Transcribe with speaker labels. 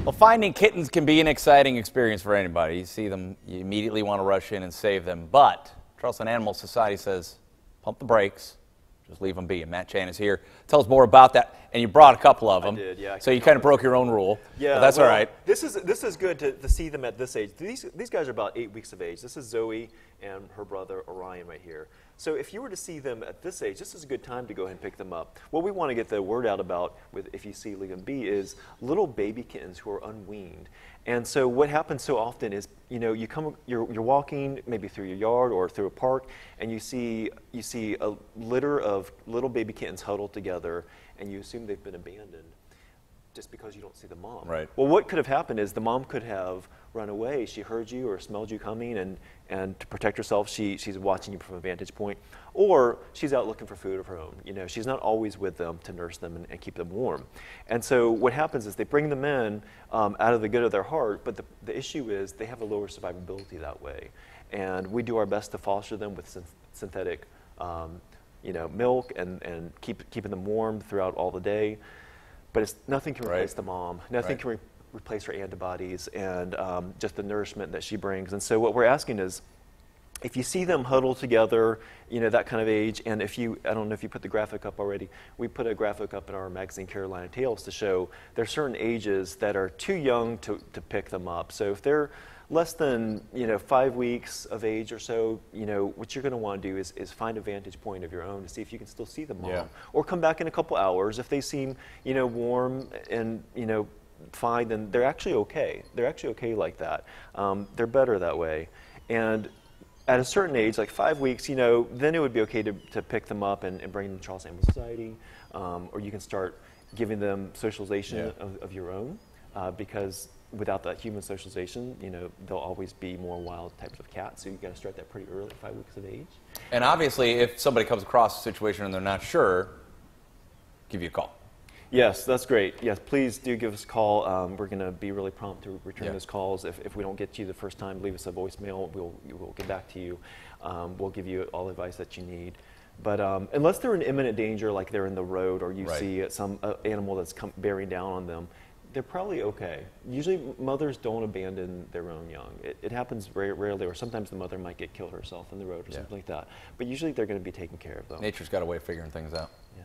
Speaker 1: Well, finding kittens can be an exciting experience for anybody. You see them, you immediately want to rush in and save them. But Charleston Animal Society says, pump the brakes, just leave them be. And Matt Chan is here. Tell us more about that. And you brought a couple of them.
Speaker 2: I did, yeah.
Speaker 1: So you kind of broke your own rule.
Speaker 2: Yeah,
Speaker 1: but that's
Speaker 2: well,
Speaker 1: all right.
Speaker 2: This is good to see them at this age. These guys are about 8 weeks of age. This is Zoe and her brother Orion right here. So if you were to see them at this age, this is a good time to go ahead and pick them up. What we want to get the word out about with if you see leave them be is little baby kittens who are unweaned. And so what happens so often is, you know, you're walking maybe through your yard or through a park, and you see a litter of little baby kittens huddled together, and you assume they've been abandoned just because you don't see the mom.
Speaker 1: Right.
Speaker 2: Well, what could have happened is the mom could have run away. She heard you or smelled you coming, and to protect herself, she's watching you from a vantage point. Or she's out looking for food of her own. You know, she's not always with them to nurse them and keep them warm. And so what happens is they bring them in out of the good of their heart, but the issue is they have a lower survivability that way. And we do our best to foster them with synthetic you know, milk and keeping them warm throughout all the day. But nothing can replace the mom. Nothing can replace her antibodies and just the nourishment that she brings. And so what we're asking is, if you see them huddled together, you know, that kind of age, and if you, I don't know if you put the graphic up already, we put a graphic up in our magazine, Carolina Tales, to show there's certain ages that are too young to pick them up. So if they're less than, you know, 5 weeks of age or so, you know, what you're going to want to do is find a vantage point of your own to see if you can still see the mom. Yeah. Or come back in a couple hours. If they seem, you know, warm and, you know, fine, then they're actually okay. They're actually okay like that. They're better that way. And at a certain age, like 5 weeks, you know, then it would be okay to pick them up and bring them to Charleston Animal Society. Or you can start giving them socialization of your own because without that human socialization, you know, they'll always be more wild types of cats. So you got to start that pretty early, 5 weeks of age.
Speaker 1: And obviously, if somebody comes across a situation and they're not sure, give you a call.
Speaker 2: Yes, that's great. Yes, please do give us a call. We're going to be really prompt to return those calls. If we don't get to you the first time, leave us a voicemail. We'll get back to you. We'll give you all the advice that you need. But unless they're in imminent danger, like they're in the road or you see some animal that's bearing down on them, they're probably okay. Usually mothers don't abandon their own young. It happens very rarely, or sometimes the mother might get killed herself in the road or something like that. But usually they're going to be taken care of, though.
Speaker 1: Nature's got a way of figuring things out.
Speaker 2: Yeah.